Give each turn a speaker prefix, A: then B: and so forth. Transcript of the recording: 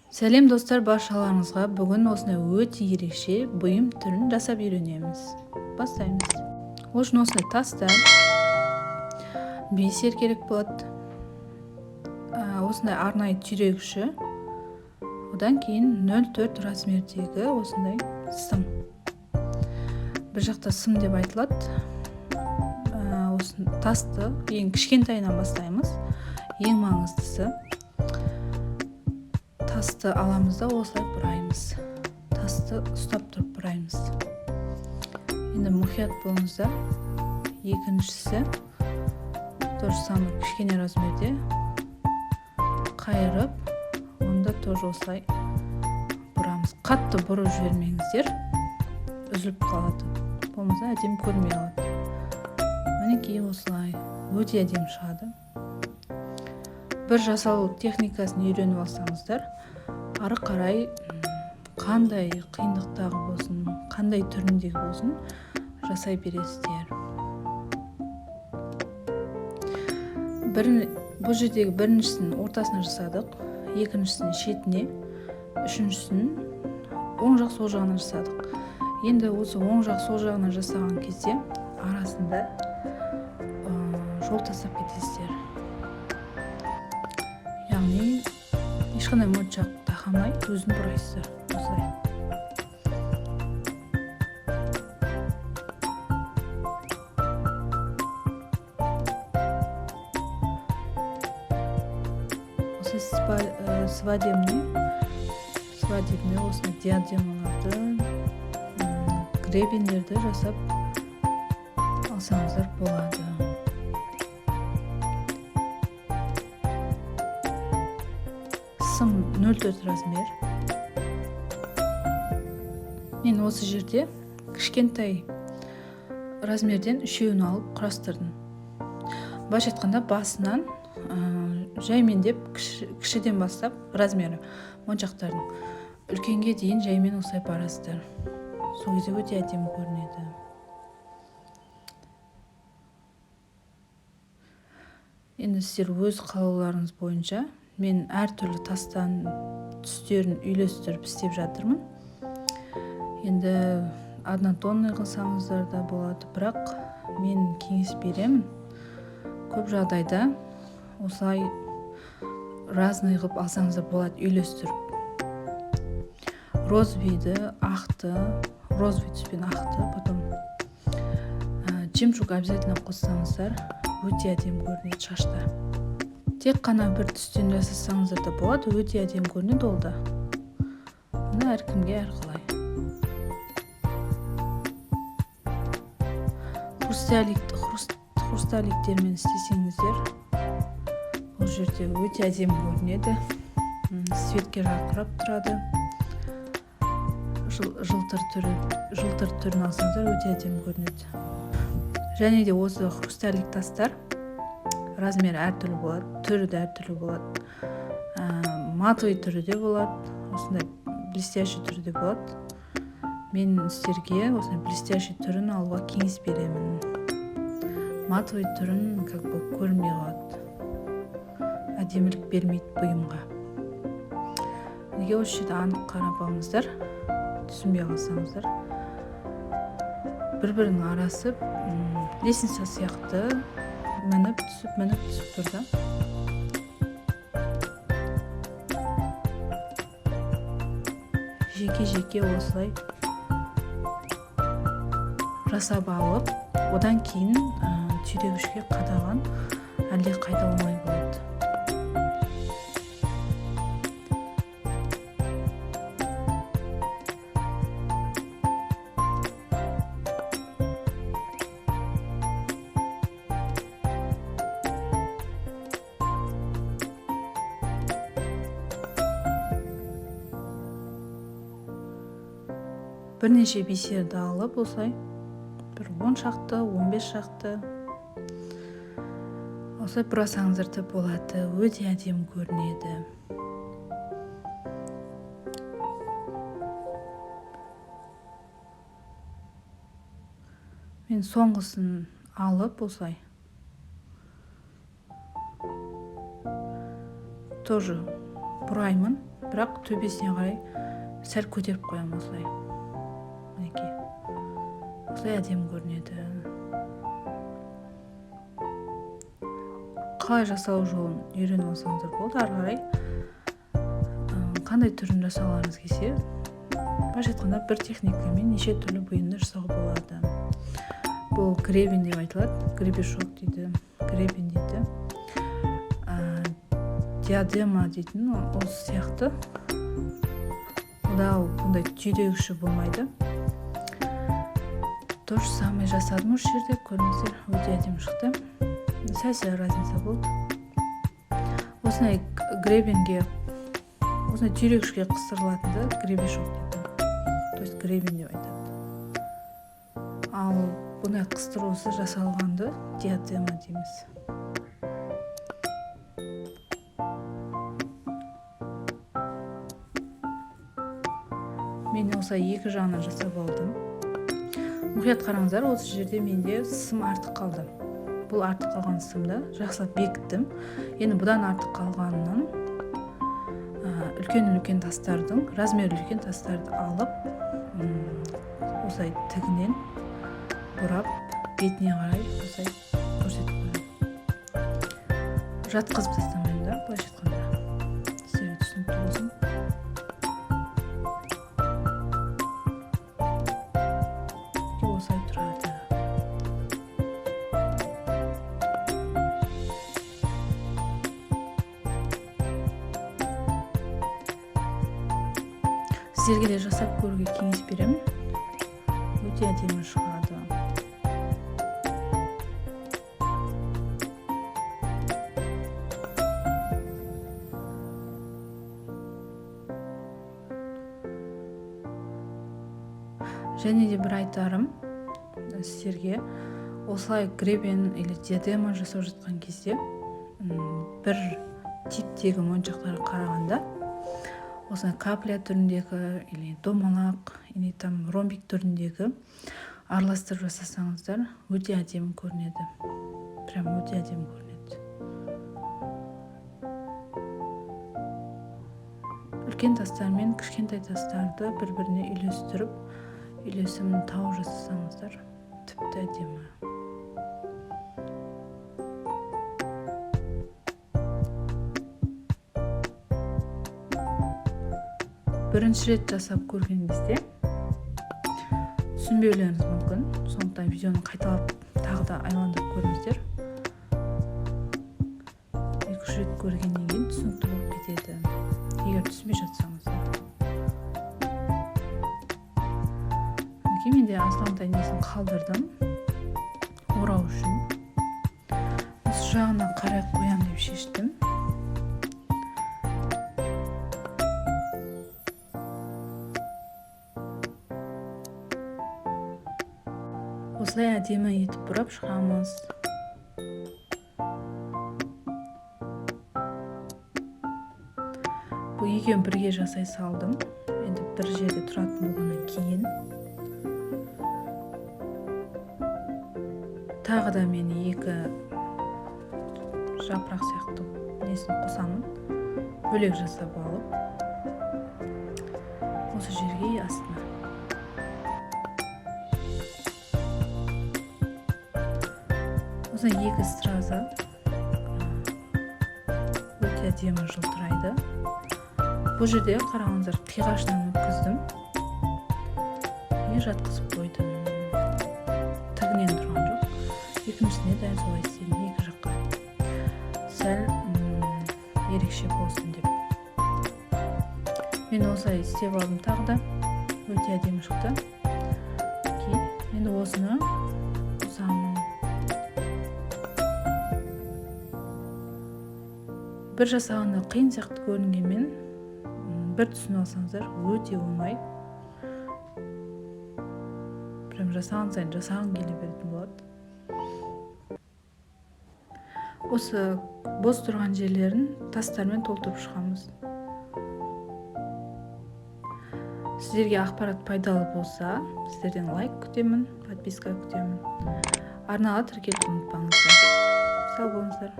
A: Сәлем достар, баршаларыңызға бүгін осындай өте ерекше бұйым түрін жасап үйренеміз. Бастаймыз. Ол үшін осындай тастар, бисер керек болады. Осындай арнайы түйрегіші. Одан кейін 0,4 размердегі осындай сым. Бір жақта сым деп айтылады. Осы тасты ең кішкентайынан бастаймыз. Ең маңыздысы. Тасты аламыз да осылай бұраймыз. Тасты ұстап тұрып бұраймыз. Енді мұқият болыңыздар. Екіншісі тоже самый кішкене размерде қайырып, онда тоже осылай бұрамыз. Қатты бұрып жібермеңіздер, үзіліп қалады. Болмаса әдемі көрмей қалады. Мінекей осылай өте әдемі шығады. Бір жасалу техникасын үйреніп алсаңыздар, ары қарай қандай қиындықтағы болсын, қандай түріндегі болсын жасай бересіздер. Бұл жердегі біріншісін ортасына жасадық, екіншісін шетіне, үшіншісін оң жақ сол жағына жасадық. Енді осы оң жақ сол жағына жасаған кезде арасында жол тастап кетесіздер. Яғни ешқандай моншақ тақамай өзін бұрайсыздар. Осылай. Осы свадебный осындай диадемаларды, гребендерді жасап алсаңыздар болады. Сым 0,4 размер. Мен осы жерде кішкентай размерден үшеуін алып құрастырдым. Былайша айтқанда басынан жаймен деп кішіден бастап размері моншақтардың үлкенге дейін жаймен осылай барасыздар. Сол кезде өте әдемі көрінеді. Енді сіздер өз қалауларыңыз бойынша мен әртүрлі тастан түстерін үйлестіріп істеп жатырмын. Енді однотонный қылсаңыздар да болады, бірақ мен кеңес беремін. Көп жағдайда осылай разный қылып алсаңыздар болады, үйлестіріп. Розовыйды, ақты, розовый түспен ақты, потом жемшуг обязательно қоссаңыздар, өте әдемі көрінеді шашта. Тек қана бір түстен жасасаңыздар да болады, өте әдемі көрінеді ол да. Оны әркімге әрқалай. Хрусталиктермен істесеңіздер, бұл жерде өте әдемі көрінеді. Светке жарқырап тұрады. Жылтыр түрін алсаңыздар өте әдемі көрінеді. Және де осы хрусталик тастар размері әртүрлі болады, түрі де әртүрлі болады. Матовый түрі де болады, осындай блестящий түрі де болады. Мен сіздерге осындай блестящий түрін алуға кеңес беремін. Матовый түрін көрінбей қалады. Әдемілік бермейді бұйымға. Неге осы жерде анық қарап алыңыздар, түсінбей қалсаңыздар. Бір-бірінің арасы лестница сияқты мініп түсіп тұр да. Жеке осылай жасап алып, одан кейін түйрегішке қадаған әлде қайда оңай болады. Бірнеше бисерді алып осылай, бір 10 шақты, 15 шақты осылай бұрасаңыздар да болады, өте әдемі көрінеді. Мен соңғысын алып осылай тоже бұраймын. бірақ төбесіне қарай сәл көтеріп қоямын осылай. Мінекей. Осылай әдемі көрінеді. Қалай жасау жолын үйреніп алсаңыздар болды. Ары қарай қандай түрін жасауларыңыз келсе, былайша айтқанда бір техникамен неше түрлі бұйымды жасауға болады. Бұл гребень деп айтылады, гребешок дейді, гребень дейді, диадема дейтін осы сияқты. Бұндай түйдегіші болмайды. То же самое жасадым осы жерде, көріңіздер, өте әдемі шықты. Сәл разница болды. Осындай гребеньге, осындай түйрегішке қыстырылатынды гребешок дейді. То есть гребень деп айтады. Ал бұндай қыстырусыз жасалғанды диадема дейміз. Мен осылай екі жағынан жасап алдым. Мұқият қараңыздар, осы жерде менде сым артық қалды. Бұл артық қалған сымды жақсылап бекіттім. Енді бұдан артық қалғанынан үлкен тастардың, размерлі үлкен тастарды алып, осылай тігінен бұрап, бетіне қарай осылай көрсетіп қоямын. Жатқызып тастамаймын да, былайша айтқанда. Сіздерге түсінікті болсын. Осылай тұрады. Сіздерге де жасап көруге кеңес беремін. Өте әдемі шығады. Және де бір айтарым сіздерге, осылай гребен или диадема жасап жатқан кезде бір типтегі моншақтарға қарағанда осылай капля түріндегі или домалақ, или там ромбик түріндегі араластырып жасасаңыздар өте әдемі көрінеді. Прям өте әдемі көрінеді. Үлкен тастар мен кішкентай тастарды бір-біріне үйлестіріп, үйлесімін тауып жасасаңыздар тіпті әдемі. Бірінші рет жасап көрген кезде түсінбеулеріңіз мүмкін. Сондықтан видеоны қайталап тағы да айландырып көріңіздер. 2-3 рет көргеннен кейін түсінікті болып кетеді. Егер түсінбей жатсаңыздар. Менде азғантай несін қалдырдым. Орау үшін. Осы жағына қарай қоям деп шештім. Осылай әдемі етіп бұрап шығамыз. Бұл екеуін бірге жасай салдым. Енді бір жерде тұратын болғаннан кейін тағы да мен екі жапырақ сияқты несін қосамын. Бөлек жасап алып осы жерге астына. Осыдан екі страза өте әдемі жылтырайды. Бұл жерде қараңыздар, қиғашынан өткіздім. Жатқызып қойдым. Тігінен тұрған жоқ. Екіншісіне дәл солай істедім, екі жаққа. Сәл ерекше болсын деп. Мен осылай істеп алдым тағы да. Өте әдемі шықты. Енді осыны қосамын. Бір жасағанда қиын сияқты көрінгенмен, бір түсініп алсаңыздар өте оңай. Прям жасаған сайын жасаған келе беретін болады. Осы бос тұрған жерлерін тастармен толтырып шығамыз. Сіздерге ақпарат пайдалы болса, сіздерден лайк күтемін, подписка күтемін. Арнаға тіркелуді ұмытпаңыздар. Сау болыңыздар.